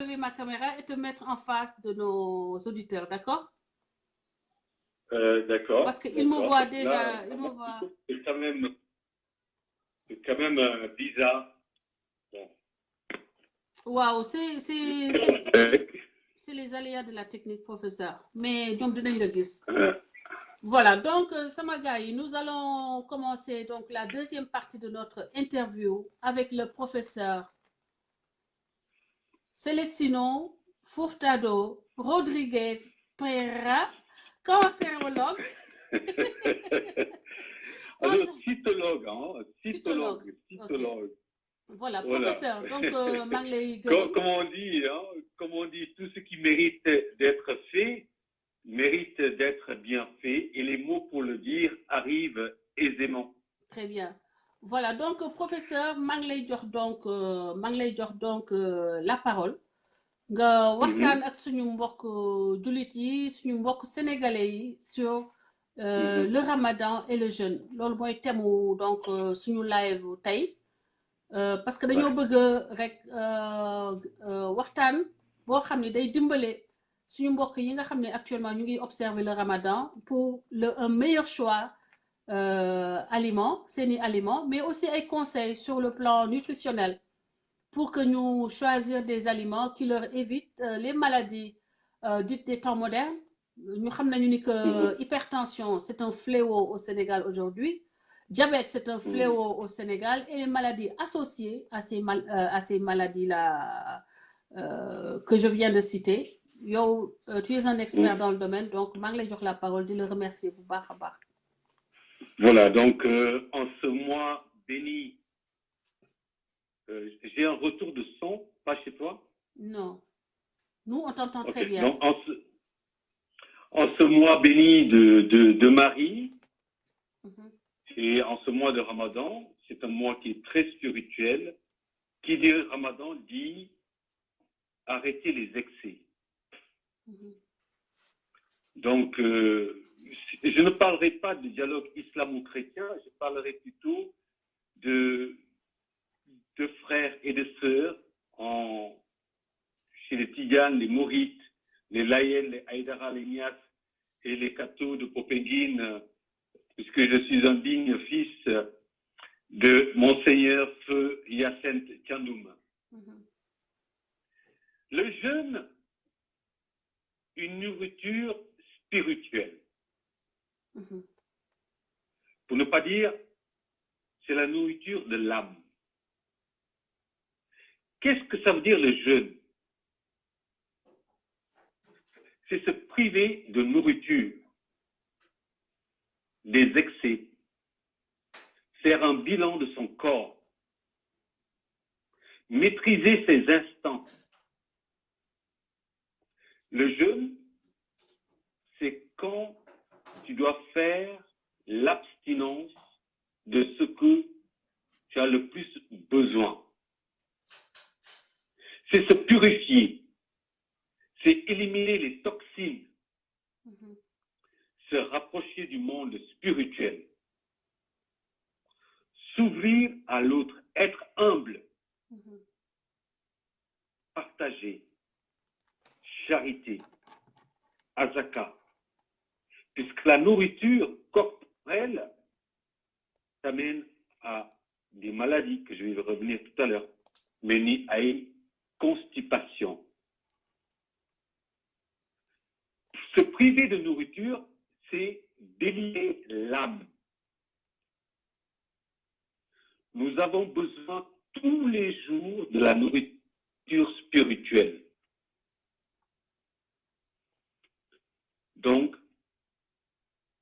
lever ma caméra et te mettre en face de nos auditeurs, d'accord? Parce D'accord, qu'ils me d'accord. voient Parce que là, déjà, ils me moi, je voient. trouve que c'est quand même bizarre. Bon. Waouh, Euh, c'est les aléas de la technique, professeur. Mais ñoom dinañ la gis. euh, Voilà, donc, sama gars yi, nous allons commencer donc la deuxième partie de notre interview avec le professeur Celestino Furtado Rodriguez Pereira, cancérologue, Alors, cancer, cytologue, hein, cytologue. cytologue, Ok, cytologue. voilà, Voilà. professeur. Donc, maa ngi lay Comme, gërëm. comme on dit, hein, comme on dit, tout ce qui mérite d'être fait mérite d'être bien fait et les mots pour le dire arrivent aisément. Très bien. Voilà, donc, professeur, maa ngi lay jox donc, la parole. Nga waxtaan Mhm, ak suñu mbokk jullit yi suñu mbokk sénégalais yi sur mhm, le ramadan et le jeûne loolu mooy thème donc suñu live tey parce que dañoo ouais. bëgg rek waxtaan boo xam ne day dimbale suñu mbokk yi nga xam ne actuellement ñu ngi observer le ramadan pour un meilleur choix aliment seeni aliment mais aussi ay conseils sur le plan nutritionnel pour que nous choisir des aliments qui leur évitent les maladies dites des temps modernes. Nous savons que Mhm, l'hypertension, c'est un fléau au Sénégal aujourd'hui. Diabète, c'est un mhm. fléau au Sénégal. Et les maladies associées à ces maladies-là que je viens de citer. Yo, tu es un expert Mhm. dans le domaine, donc je vais la parole, de le remercier. Voilà, donc en ce mois béni, j'ai un retour de son, pas chez toi? Non, nous, on t'entend Ok, très bien. donc en ce mois béni de Marie, Mhm, et en ce mois de Ramadan, c'est un mois qui est très spirituel. Qui dit Ramadan dit arrêter les excès. mhm, Donc, je ne parlerai pas de dialogue islamo-chrétien, je parlerai plutôt de, de frères et de sœurs chez les Tiganes, les Maurites, les Layènes, les Haïdara, les Nias et les Cathos de Popéguine, puisque je suis un digne fils de Monseigneur Feu Hyacinthe Tiandoum. mhm, Le jeûne, une nourriture spirituelle. mhm, Pour ne pas dire, c'est la nourriture de l'âme. Qu'est-ce que ça veut dire le jeûne? C'est se priver de nourriture, des excès, faire un bilan de son corps, maîtriser ses instants. Le jeûne, c'est quand tu dois faire l'abstinence de ce que tu as le plus besoin. C'est se purifier, c'est éliminer les toxines, mhm, se rapprocher du monde spirituel, s'ouvrir à l'autre, être humble, mhm. partager, charité, azaka, puisque la nourriture corporelle t'amène à des maladies que je vais revenir tout à l'heure, mais ni à une constipation. Se priver de nourriture, c'est délier l'âme. Nous avons besoin tous les jours de la nourriture spirituelle. Donc,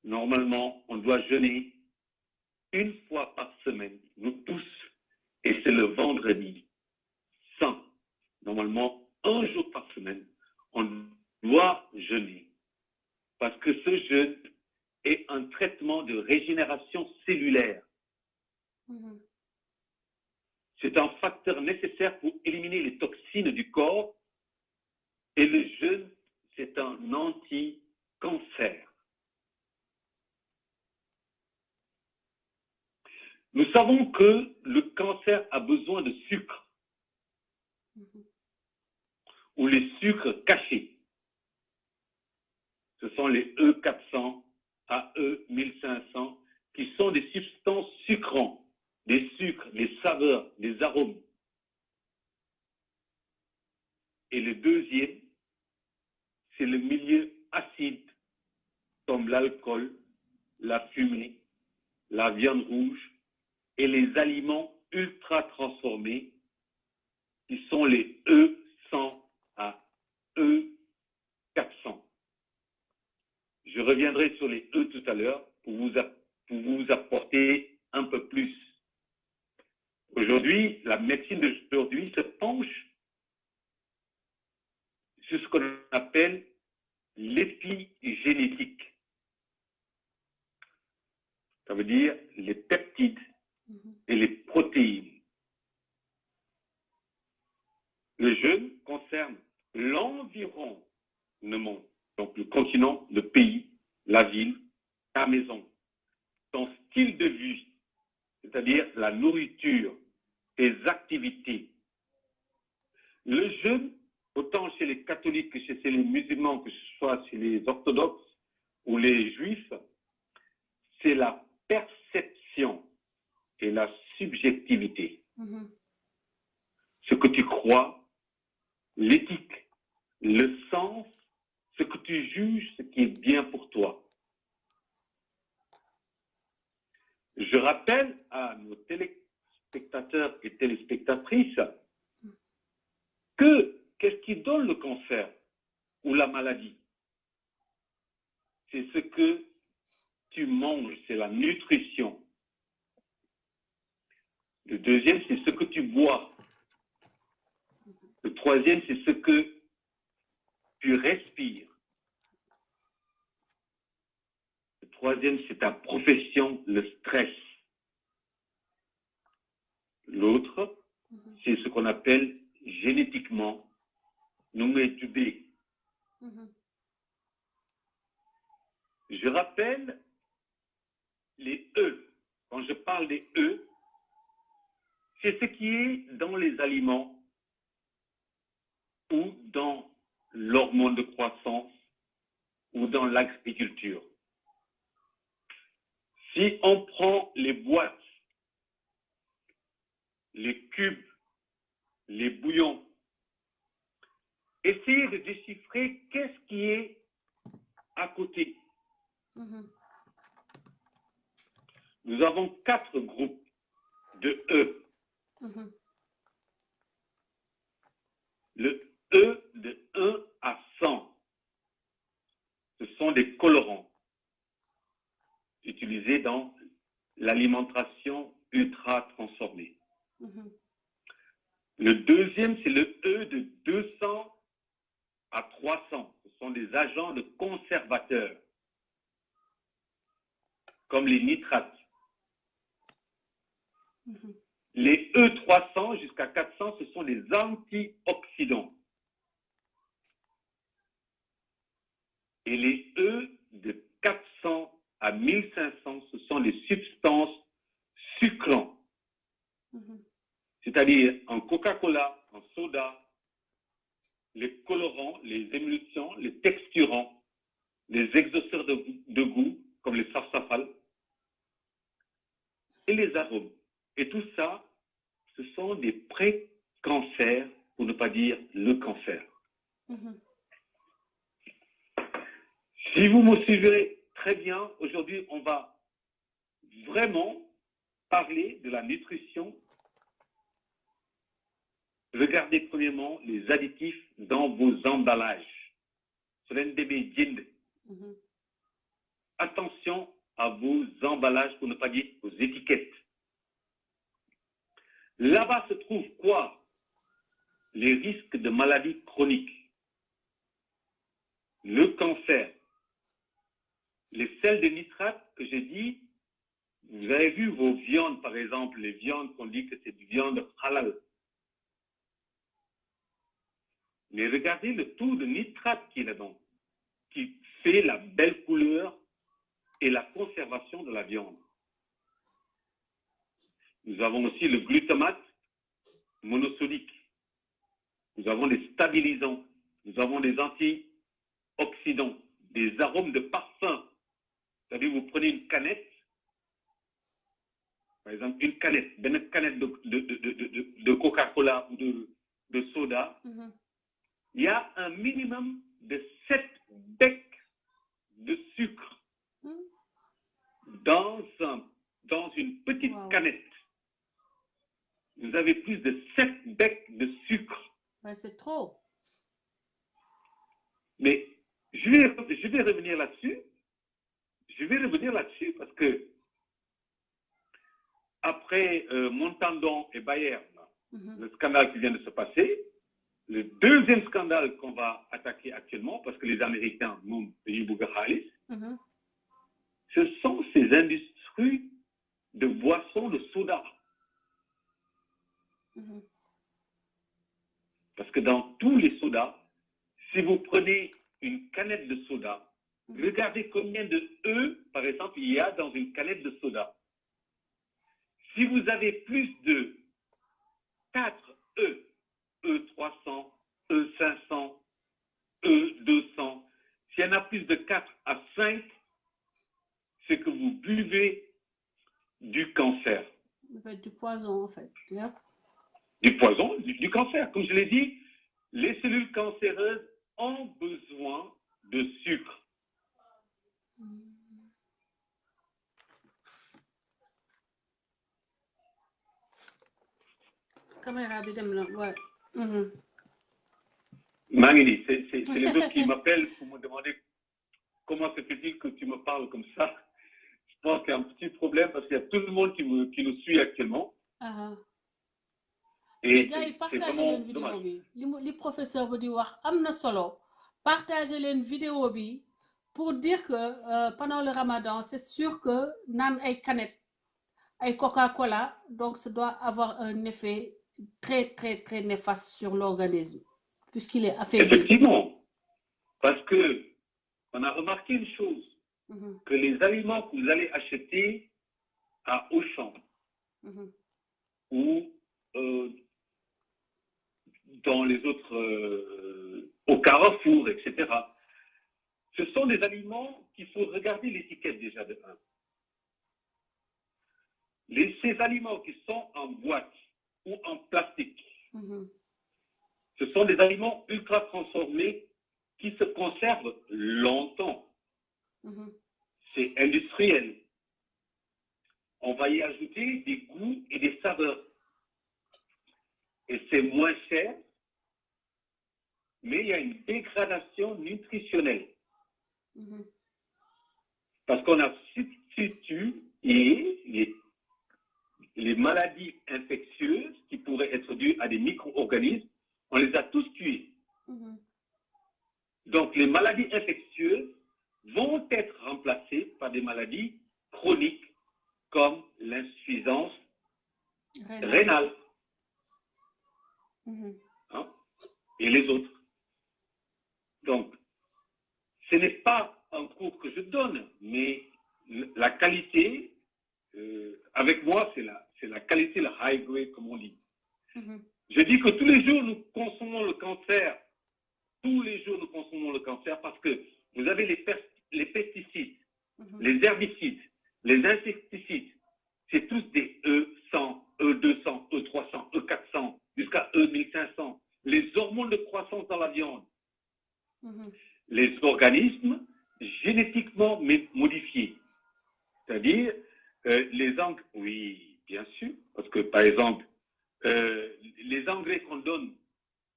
normalement, on doit jeûner une fois par semaine, nous tous, et c'est le vendredi saint. Normalement, un jour par semaine, on doit jeûner. Parce que ce jeûne est un traitement de régénération cellulaire. Mhm. C'est un facteur nécessaire pour éliminer les toxines du corps et le jeûne, c'est un anti-cancer. Nous savons que le cancer a besoin de sucre. Mhm. ou les sucres cachés. Ce sont les E400 à E1500 qui sont des substances sucrantes, des sucres, des saveurs, des arômes. Et le deuxième, c'est le milieu acide, comme l'alcool, la fumée, la viande rouge et les aliments ultra transformés qui sont les E100 à E400. Je reviendrai sur les E tout à l'heure pour vous apporter un peu plus. Aujourd'hui, la médecine d'aujourd'hui se penche sur ce qu'on appelle l'épigénétique. Ça veut dire les peptides et les protéines. Le jeûne concerne l'environnement, donc le continent, le pays, la ville, la maison, ton style de vie, c'est-à-dire la nourriture, tes activités. Le jeûne, autant chez les catholiques que chez les musulmans, que ce soit chez les orthodoxes ou les juifs, c'est la perception et la subjectivité. Ce que tu crois, l'éthique, le sens, ce que tu juges, ce qui est bien pour toi. Je rappelle à nos téléspectateurs et téléspectatrices que qu'est-ce qui donne le cancer ou la maladie? C'est ce que tu manges, c'est la nutrition. Le deuxième, c'est ce que tu bois. Le troisième, c'est ce que tu respires. Le troisième, c'est ta profession, le stress. L'autre, c'est ce qu'on appelle génétiquement Numé-Tubé. Je rappelle les E. Quand je parle des E, c'est ce qui est dans les aliments ou dans l'hormone de croissance ou dans l'agriculture. Si on prend les boîtes, les cubes, les bouillons, essayez de déchiffrer qu'est-ce qui est à côté. Nous avons 4 groupes de E. Le E de 1 à 100, ce sont des colorants utilisés dans l'alimentation ultra transformée. Le deuxième, c'est le E de 200 à 300. Ce sont des agents de conservateurs, comme les nitrates. Les E300 jusqu'à 400, ce sont des antioxydants. Et les E de 400 à 1500, ce sont des substances sucrantes. C'est-à-dire en Coca-Cola, en soda, les colorants, les émulsions, les texturants, les exhausteurs de goût, comme les sarsafal, et les arômes. Et tout ça, ce sont des pré-cancers, pour ne pas dire le cancer. Si vous me suivez très bien, aujourd'hui, on va vraiment parler de la nutrition. Regardez premièrement les additifs dans vos emballages. Attention à vos emballages, pour ne pas dire vos étiquettes. Là-bas se trouve quoi? Les risques de maladies chroniques, le cancer, les sels de nitrate que j'ai dit. Vous avez vu vos viandes, par exemple, les viandes qu'on dit que c'est du viande halal. Mais regardez le taux de nitrate qui est là-dedans, qui fait la belle couleur et la conservation de la viande. Nous avons aussi le glutamate monosodique. nous avons des stabilisants, nous avons des antioxydants, des arômes de parfum. C'est-à-dire, vous prenez une canette, par exemple, une canette de Coca-Cola ou de soda, il y a un minimum de 7 becs de sucre dans une petite canette. Vous avez plus de 7 becs de sucre. Ouais, c'est trop. Mais je vais revenir là-dessus. Je vais revenir là-dessus parce que après Montandon et Bayer, le scandale qui vient de se passer, le deuxième scandale qu'on va attaquer actuellement, parce que les Américains, nous, ce sont ces industries de boissons de soda. Parce que dans tous les sodas, si vous prenez une canette de soda, regardez combien de E, par exemple, il y a dans une canette de soda. Si vous avez plus de 4 E, E300, E500, E200, s'il y en a plus de 4 à 5, c'est que vous buvez du cancer. Du poison, en fait. Yeah. Du poison, du cancer. Comme je l'ai dit, les cellules cancéreuses ont besoin de sucre. Caméra bi dem na, ouais. Mangini, c'est les autres qui m'appellent pour me demander comment se fait-il que tu me parles comme ça. Je pense qu'il y a un petit problème parce qu'il y a tout le monde qui nous suit actuellement. Et gars yi partagé leen vidéo bi li professeur bi di wax am na solo partagé leen vidéo bi pour dire que pendant le Ramadan c'est sûr que naan ay canettes ay Coca-Cola donc ça doit avoir un effet très très très néfaste sur l'organisme puisqu'il est affaibli. Effectivement, parce que on a remarqué une chose, que les aliments que vous allez acheter à Auchan ou dans les autres, au Carrefour, etc., ce sont des aliments qu'il faut regarder l'étiquette déjà de un. Ces aliments qui sont en boîte ou en plastique, ce sont des aliments ultra transformés qui se conservent longtemps. C'est industriel. On va y ajouter des goûts et des saveurs. Et c'est moins cher, mais il y a une dégradation nutritionnelle. Parce qu'on a substitué les maladies infectieuses qui pourraient être dues à des micro-organismes, on les a tous tués. Donc les maladies infectieuses vont être remplacées par des maladies chroniques comme l'insuffisance rénale et les autres. Donc, ce n'est pas un cours que je donne, mais la qualité, avec moi, c'est la qualité, le high grade, comme on dit. Je dis que tous les jours, nous consommons le cancer. Tous les jours, nous consommons le cancer parce que vous avez les pesticides, les herbicides, les insecticides. C'est tous des E100, E200, E300, E400, jusqu'à E1500. Les hormones de croissance dans la viande. Les organismes génétiquement modifiés. C'est-à-dire, les engrais, oui, bien sûr, parce que par exemple, les engrais qu'on donne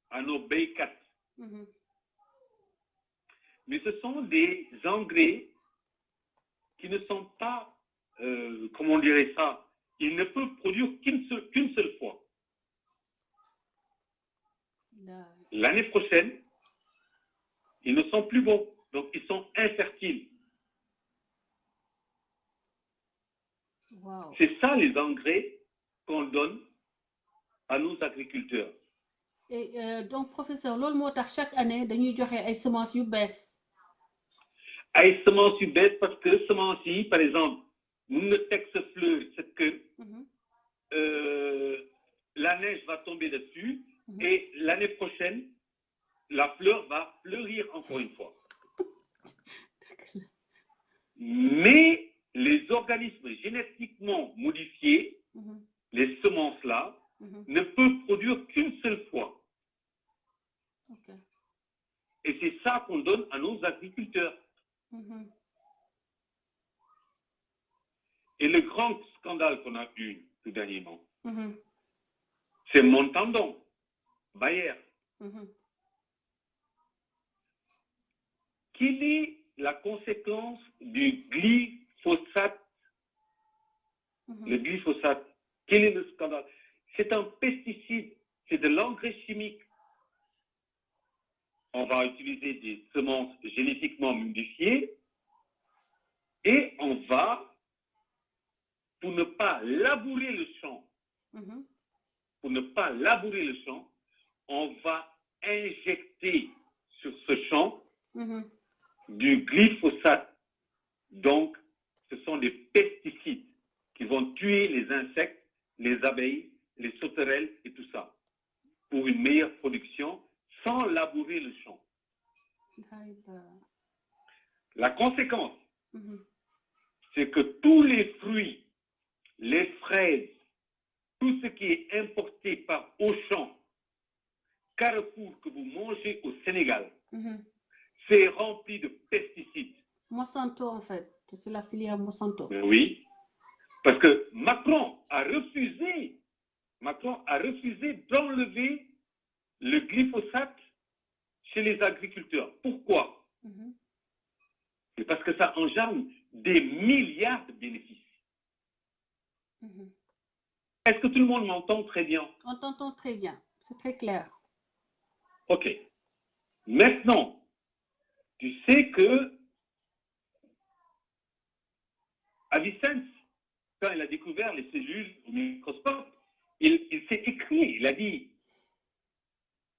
à nos B4, mais ce sont des engrais qui ne sont pas, comment on dirait ça, ils ne peuvent produire qu'une seule fois. L'année prochaine, ils ne sont plus bons, donc ils sont infertiles. Wow. C'est ça les engrais qu'on donne à nos agriculteurs. Et donc professeur loolu moo tax chaque année dañuy joxe ay semences yu bees. Ay semences yu bees parce que semences yi par exemple mun na teg sa fleur c'est que la neige va tomber dessus et l'année prochaine, la fleur va fleurir encore une fois. Mais les organismes génétiquement modifiés, les semences-là, ne peuvent produire qu'une seule fois. Ok. Et c'est ça qu'on donne à nos agriculteurs. Et le grand scandale qu'on a eu tout dernièrement, c'est Montandon, Bayer. Quelle est la conséquence du glyphosate? Le glyphosate, quel est le scandale? C'est un pesticide, c'est de l'engrais chimique. On va utiliser des semences génétiquement modifiées et on va, pour ne pas labourer le champ, on va injecter sur ce champ du glyphosate. Donc, ce sont des pesticides qui vont tuer les insectes, les abeilles, les sauterelles et tout ça, pour une meilleure production sans labourer le champ. La conséquence, c'est que tous les fruits, les fraises, tout ce qui est importé par Auchan, Carrefour que vous mangez au Sénégal, c'est rempli de pesticides. Monsanto, en fait. C'est la filière Monsanto. Oui, parce que Macron a refusé d'enlever le glyphosate chez les agriculteurs. Pourquoi? C'est parce que ça engendre des milliards de bénéfices. Est-ce que tout le monde m'entend très bien? On t'entend très bien. C'est très clair. OK. Maintenant, tu sais que Avicenne, quand il a découvert les cellules au microscope, il s'est écrit, il a dit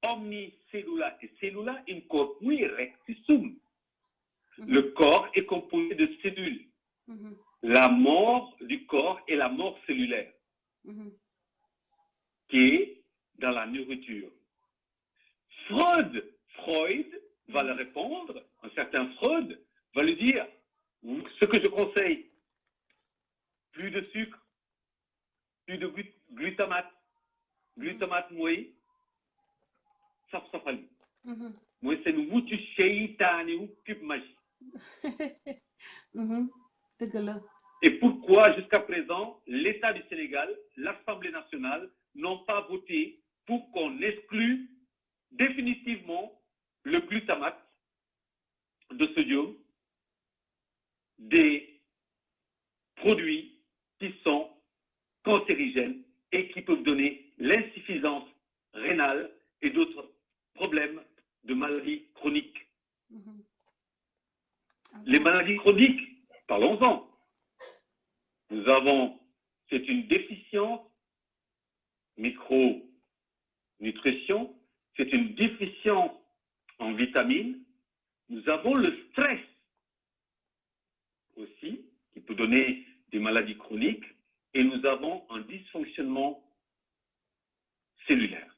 Omni cellula et cellula in corpui rectissum. Le corps est composé de cellules. La mort du corps est la mort cellulaire, qui est dans la nourriture. Freud va le répondre, un certain Freud va lui dire ce que je conseille, plus de sucre, plus de glutamate mooy saf-safali. Mooy seen wutu seytaane wu cube magie. Et pourquoi jusqu'à présent l'État du Sénégal, l'Assemblée nationale n'ont pas voté pour qu'on exclue définitivement le glutamate de sodium des produits qui sont cancérigènes et qui peuvent donner l'insuffisance rénale et d'autres problèmes de maladies chroniques. Les maladies chroniques, parlons-en. Nous avons, c'est une déficience micronutrition, c'est une déficience en vitamines. Nous avons le stress aussi, qui peut donner des maladies chroniques, et nous avons un dysfonctionnement cellulaire.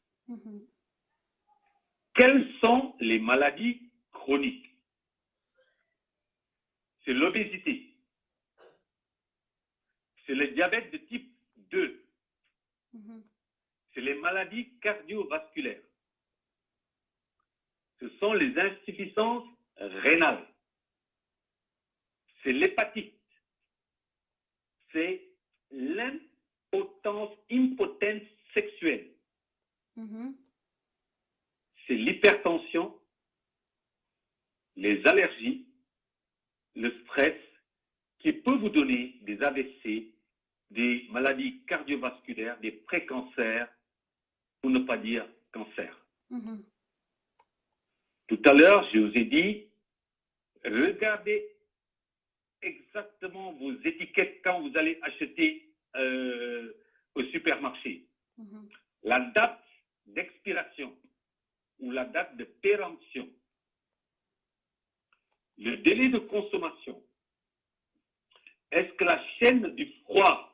Quelles sont les maladies chroniques? C'est l'obésité, c'est le diabète de type 2, c'est les maladies cardiovasculaires, ce sont les insuffisances rénales, c'est l'hépatite, c'est impotence sexuelle, c'est l'hypertension, les allergies, le stress qui peut vous donner des AVC, des maladies cardiovasculaires, des précancers, pour ne pas dire cancer. Tout à l'heure, je vous ai dit, regardez exactement vos étiquettes quand vous allez acheter au supermarché. La date d'expiration ou la date de péremption, le délai de consommation. Est-ce que la chaîne du froid,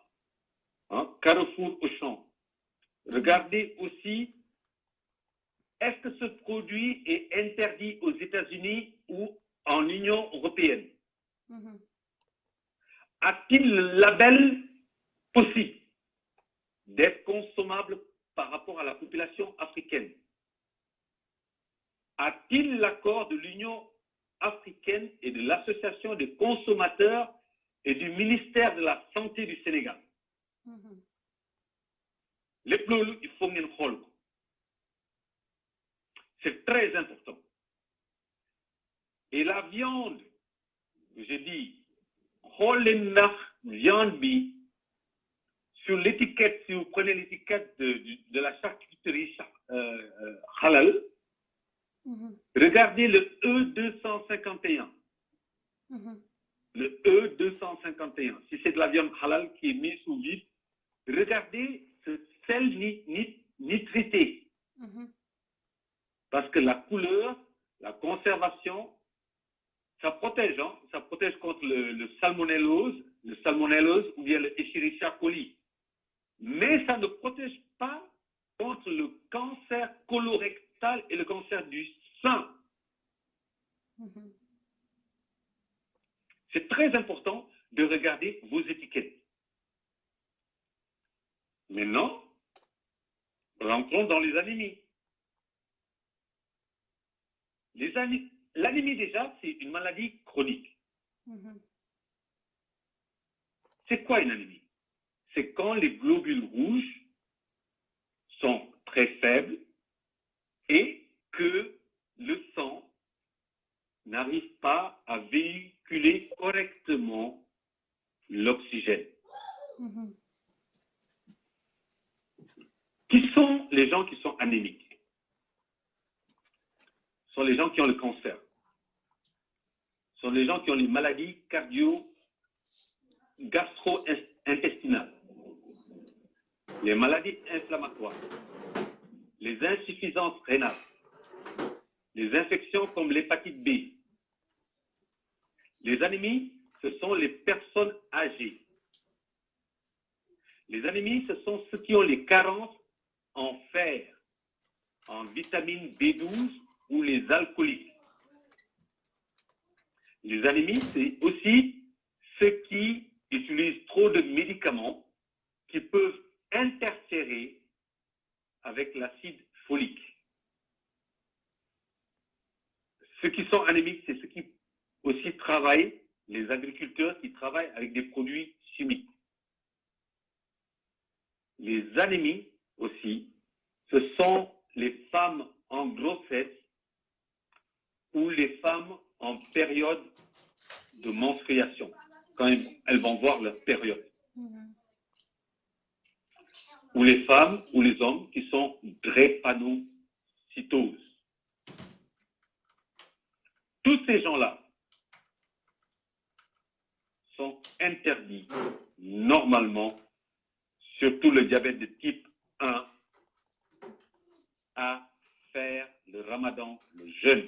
Carrefour Auchan, regardez aussi est-ce que ce produit est interdit aux États-Unis ou en Union européenne? A-t-il le label possible d'être consommable par rapport à la population africaine? A-t-il l'accord de l'Union africaine et de l'Association des consommateurs et du ministère de la Santé du Sénégal? Les loolu il faut ngeen xool ko. C'est très important. Et la viande, je dis, xool leen ndax viande bi sur l'étiquette, si vous prenez l'étiquette de la charcuterie halal, regardez le E251. Le E251. Si c'est de la viande halal qui est mise sous vide, regardez ce sel nitrité. Parce que la couleur, la conservation, ça protège, hein? Ça protège contre le salmonellose ou bien le Escherichia coli. Mais ça ne protège pas contre le cancer colorectal et le cancer du sein. C'est très important de regarder vos étiquettes. Maintenant, rentrons dans les anémies. L'anémie, déjà, c'est une maladie chronique. C'est quoi une anémie? C'est quand les globules rouges sont très faibles et que le sang n'arrive pas à véhiculer correctement l'oxygène. Qui sont les gens qui sont anémiques? Ce sont les gens qui ont le cancer. Ce sont les gens qui ont les maladies gastro-intestinales, les maladies inflammatoires, les insuffisances rénales, les infections comme l'hépatite B. Les anémies, ce sont les personnes âgées. Les anémies, ce sont ceux qui ont les carences en fer, en vitamine B12 ou les alcooliques. Les anémies, c'est aussi ceux qui utilisent trop de médicaments qui peuvent interférer avec l'acide folique. Ceux qui sont anémiques, c'est ceux qui aussi travaillent, les agriculteurs qui travaillent avec des produits chimiques. Les anémies aussi, ce sont les femmes en grossesse ou les femmes en période de menstruation, quand elles vont voir leur période. Ou les femmes ou les hommes qui sont drépanocytoses. Tous ces gens-là sont interdits normalement, surtout le diabète de type 1, à faire le ramadan, le jeûne.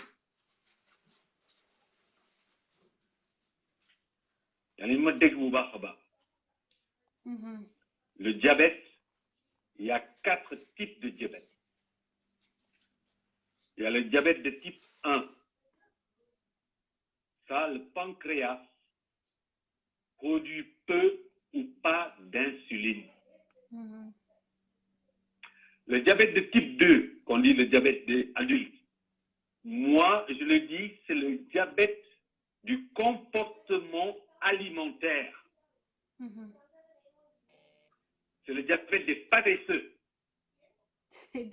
Le diabète, il y a 4 types de diabète. Il y a le diabète de type 1. Ça, le pancréas produit peu ou pas d'insuline. Le diabète de type 2, qu'on dit le diabète des adultes, moi, je le dis, c'est le diabète du comportement alimentaire. C'est le diabète des paresseux. C'est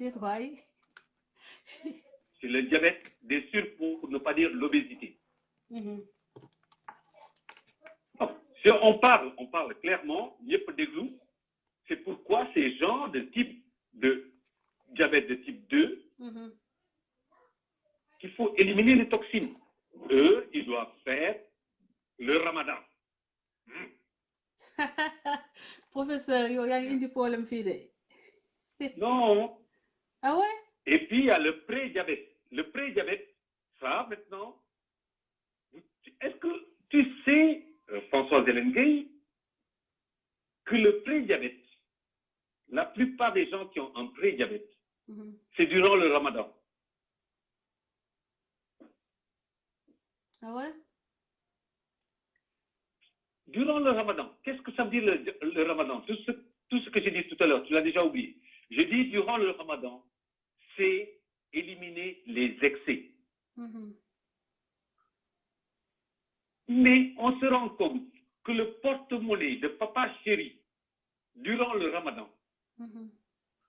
le diabète des surpoids, pour ne pas dire l'obésité. Si on parle clairement, c'est pourquoi ces gens de type de diabète de type 2, qu'il faut éliminer les toxines. Eux, ils doivent faire le ramadan. Professeur, il y a un problème fille. Non. Ah ouais? Et puis, il y a le pré-diabète. Le pré-diabète, ça, maintenant, est-ce que tu sais, Françoise Hélène Gueye, que le pré-diabète, la plupart des gens qui ont un pré-diabète, c'est durant le ramadan. Ah ouais? Durant le ramadan, qu'est-ce que ça veut dire le ramadan? Tout ce que j'ai dit tout à l'heure, tu l'as déjà oublié. Je dis durant le ramadan, c'est éliminer les excès. Mais on se rend compte que le porte-monnaie de papa chéri, durant le ramadan,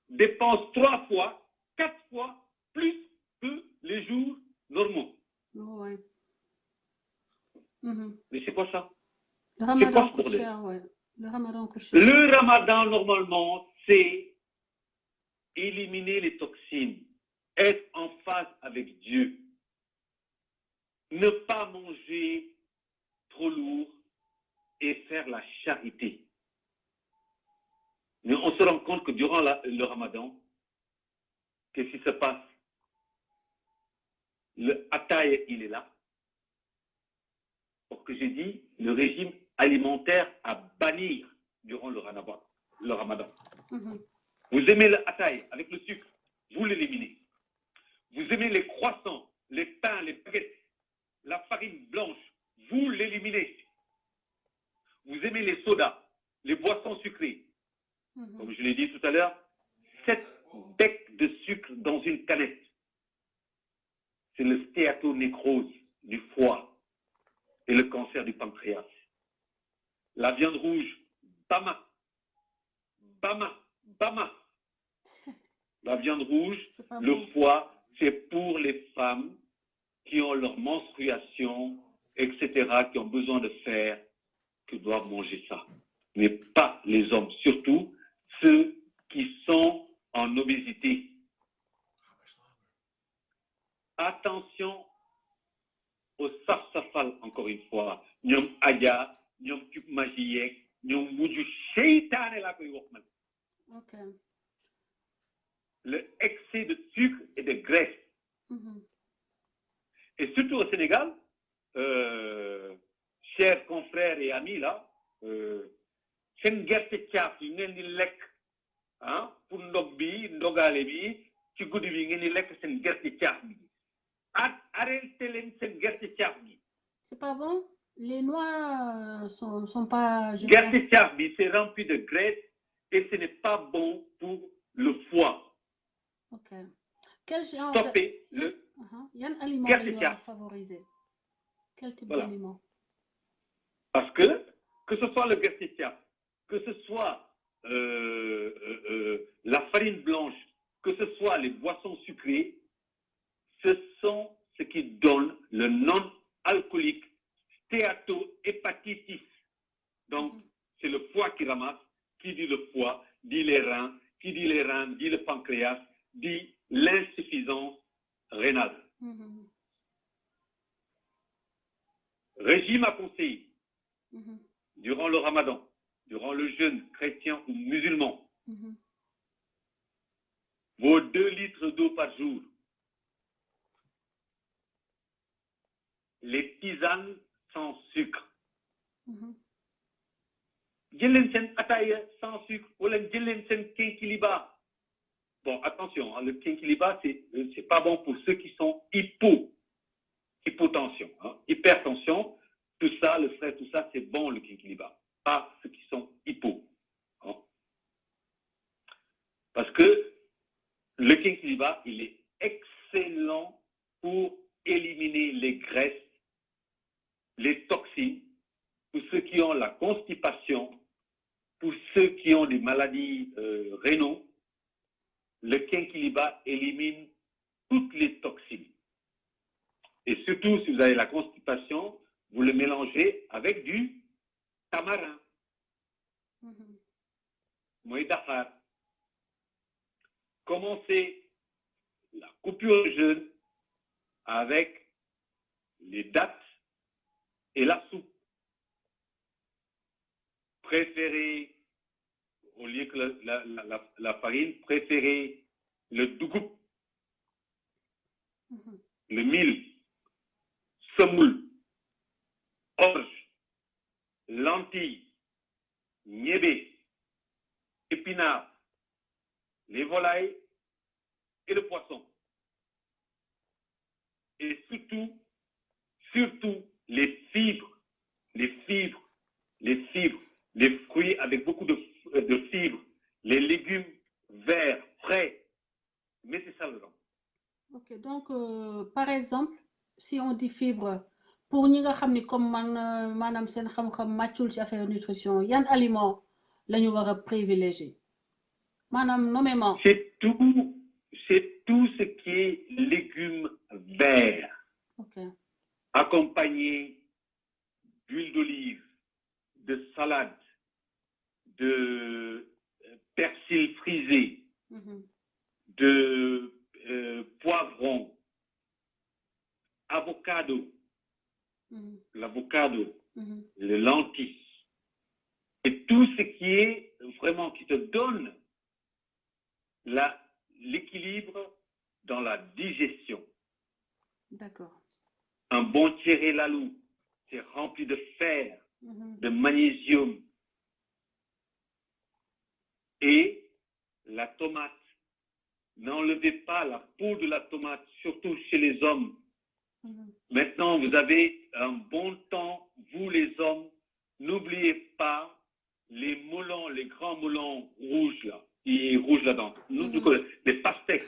dépense 3 fois, 4 fois plus que les jours normaux. Ouais. Mais c'est quoi ça? Le C'est quoi ramadan ce coûte bordel? cher, ouais. Le ramadan coûte cher. Le ramadan, normalement, c'est éliminer les toxines, être en phase avec Dieu, ne pas manger trop lourd et faire la charité. Mais on se rend compte que durant le ramadan, qu'est-ce qui se passe? Le ataï, il est là. Parce que j'ai dit, le régime alimentaire à bannir durant le ramadan. Vous aimez le ataï avec le sucre, vous l'éliminez. Vous aimez les croissants, les pains, les baguettes, la farine blanche, vous l'éliminez. Vous aimez les sodas, les boissons sucrées. Comme je l'ai dit tout à l'heure, 7 becs de sucre dans une canette. C'est le stéatonécrose du foie et le cancer du pancréas. La viande rouge, bama, bama, bama. La viande rouge, le foie, c'est pour les femmes qui ont leur menstruation, etc., qui ont besoin de fer, qui doivent manger ça. Mais pas les hommes, surtout ceux qui sont en obésité. Attention au saf-safal, encore une fois. Ñom Adja, ñom Tube Magiek, ñom Wuju Sheytane la koy wax man. Ok. Le excès de sucre et de graisse. Et surtout au Sénégal, chers confrères et amis là, seen gerte caaf yi ngeen di lekk pour ndog bi ndogaale bi ci guddi bi ngeen di lekk seen gerte caaf bi arrêté leen seen gerte caaf bi. C'est pas bon? Les noix sont pas... Gerte caaf bi c'est rempli de graisse et ce n'est pas bon pour le foie. Ok. Quel genre Stoppez Yann aliment gerte la ñu caaf. favoriser? Quel type Voilà. d'aliment? Parce que ce soit le gerte caaf, que ce soit la farine blanche, que ce soit les boissons sucrées, ce sont ce qui donne le non-alcoolique stéatohépatitis. Donc, c'est le foie qui ramasse. Qui dit le foie, dit les reins. Qui dit les reins, dit le pancréas, dit l'insuffisance rénale. Régime à conseiller. Durant le ramadan, durant le jeûne chrétien ou musulman, vos 2 litres d'eau par jour, les tisanes sans sucre. Jël leen seen ataaya sans sucre wala jël leen seen kinkiliba. Bon, attention, le kinkiliba, c'est pas bon pour ceux qui sont hypotension, hypertension, tout ça, le stress, tout ça, c'est bon le kinkiliba. Pas ceux qui sont hypo. Parce que le kinkiliba, il est excellent pour éliminer les graisses, les toxines, pour ceux qui ont la constipation, pour ceux qui ont des maladies rénaux. Le kinkiliba élimine toutes les toxines. Et surtout, si vous avez la constipation, vous le mélangez avec du tamarin. Moï Dakar. Commencez la coupure de jeûne avec les dattes et la soupe. Préférez, au lieu que la farine, préférez le dougoub, le mil, semoule, orge, lentilles, niébé, épinards, les volailles et le poisson. Et surtout, surtout les fibres, les fibres, les fibres, les fruits avec beaucoup de fibres, les légumes verts, frais. Mettez ça dedans. Ok, donc par exemple si on dit fibre pour ñi nga xam ni comme man maanaam seen xam-xam màccul ci affaire nutrition yan aliment la ñu war a privilégier maanaam nommément. C'est tout ce qui est légumes verts, Ok. accompagné d'huile d'olive, de salade, de persil frisé, de poivron, avocado, l'avocado, les lentilles, et tout ce qui est vraiment qui te donne l'équilibre dans la digestion. D'accord. Un bon thierry lalou, c'est rempli de fer, de magnésium. Et la tomate. N'enlevez pas la peau de la tomate, surtout chez les hommes. Maintenant, vous avez un bon temps, vous les hommes, n'oubliez pas les melons, les grands melons rouges là, rouges là-dedans. Les pastèques.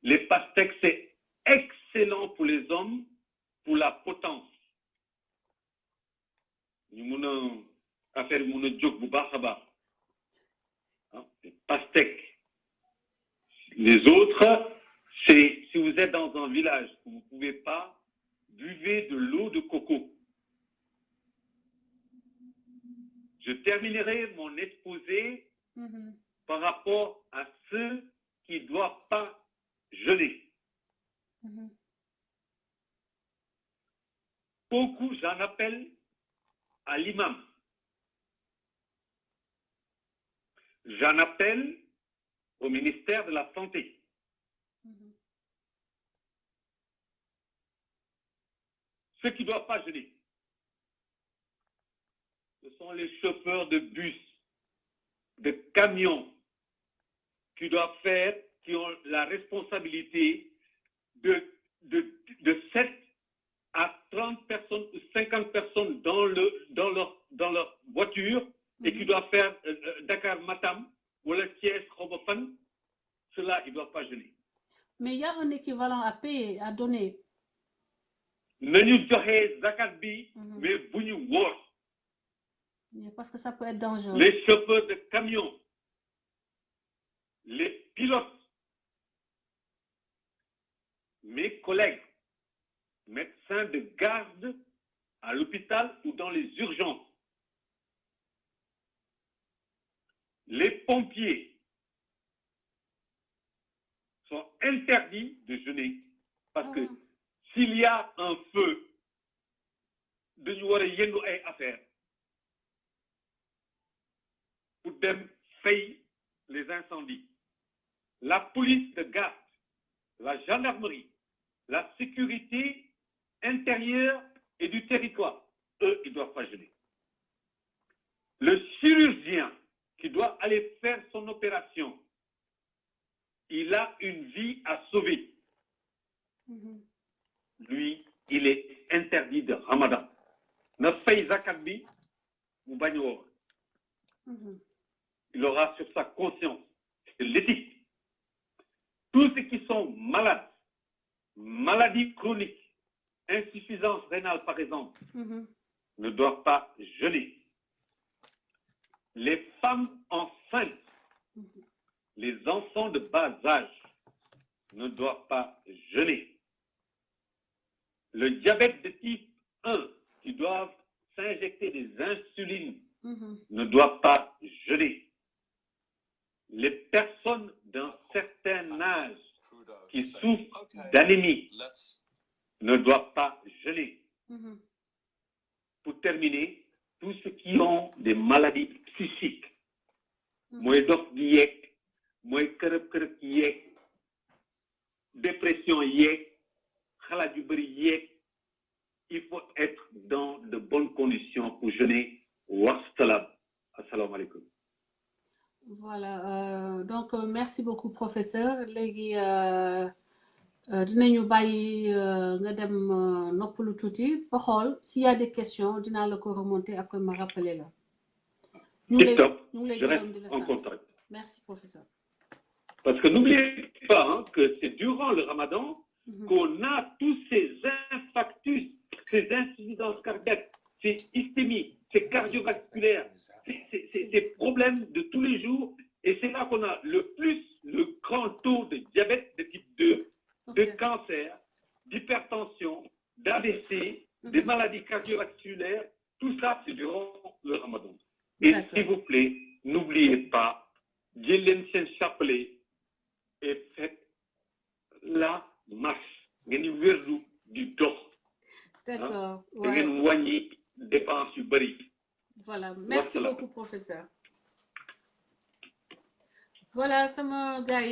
Les pastèques, c'est excellent pour les hommes, pour la potence. Nous avons affaire les pastèques. Les autres, c'est si vous êtes dans un village, vous ne pouvez pas, buvez de l'eau de coco. Je terminerai mon exposé par rapport à ceux qui ne doivent pas jeûner. Beaucoup, j'en appelle à l'imam. J'en appelle au ministère de la Santé. Ceux qui ne doivent pas jeûner, ce sont les chauffeurs de bus, de camions, qui doivent faire, qui ont la responsabilité de 7 à 30 personnes ou 50 personnes dans leur voiture et qui doivent faire Dakar-Matam ou la Thiès-Robofan. Ceux-là, ils ne doivent pas jeûner. Mais il y a un équivalent à payer, à donner. Nañu joxe zakat bi, mais buñu wor. Parce que ça peut être dangereux. Les chauffeurs de camions, les pilotes, mes collègues, médecins de garde à l'hôpital ou dans les urgences, les pompiers sont interdits de jeûner parce que s'il y a un feu, dañu war a yëngu ay affaires pour dem fay les incendies. La police de garde, la gendarmerie, la sécurité intérieure et du territoire, eux, ils ne doivent pas jeûner. Le chirurgien qui doit aller faire son opération, il a une vie à sauver. Lui, il est interdit de Ramadan. Ne fay zakat bi, mu bañ a woor. Il aura sur sa conscience, c'est l'éthique. Tous ceux qui sont malades, maladies chroniques, insuffisance rénale par exemple, ne doivent pas jeûner. Les femmes enceintes, les enfants de bas âge ne doivent pas jeûner. Le diabète de type 1, qui doivent s'injecter des insulines, ne doivent pas jeûner. Les personnes d'un certain âge qui souffrent d'anémie ne doivent pas jeûner. Pour terminer, tous ceux qui ont des maladies psychiques, mooy dof gi yeeg, mooy kërëb ki yeeg, dépression yeeg, xalaat yu bëri yeeg, il faut être dans de bonnes conditions pour jeûner. Wassalam. Assalamu alaikum. Voilà, donc merci beaucoup professeur. Léegi dinañu bàyyi nga dem noppalu tuuti ba xool s'il y a des questions dinaa la ko remonter après ma rappeler la. Tip top, ñu ngi lay je gërëm di reste la en sant. contact. Merci professeur. Parce que n'oubliez pas hein, que c'est durant le ramadan qu'on a tous ces infarctus, ces insuffisances cardiaques, ces ischémies, ces cardiovasculaires, ces problèmes de tous les jours. Et c'est là qu'on a le grand taux de diabète de type 2, de cancer, d'hypertension, d'AVC, des maladies cardiovasculaires. Tout ça, c'est durant le ramadan. Et s'il vous plaît, n'oubliez pas, Gilles chapelet et faites la marche. Ngeen wérdu di dox. D'accord. Da ngeen wàññi dépense yu bari. Voilà, merci beaucoup professeur. Voilà sama gars yi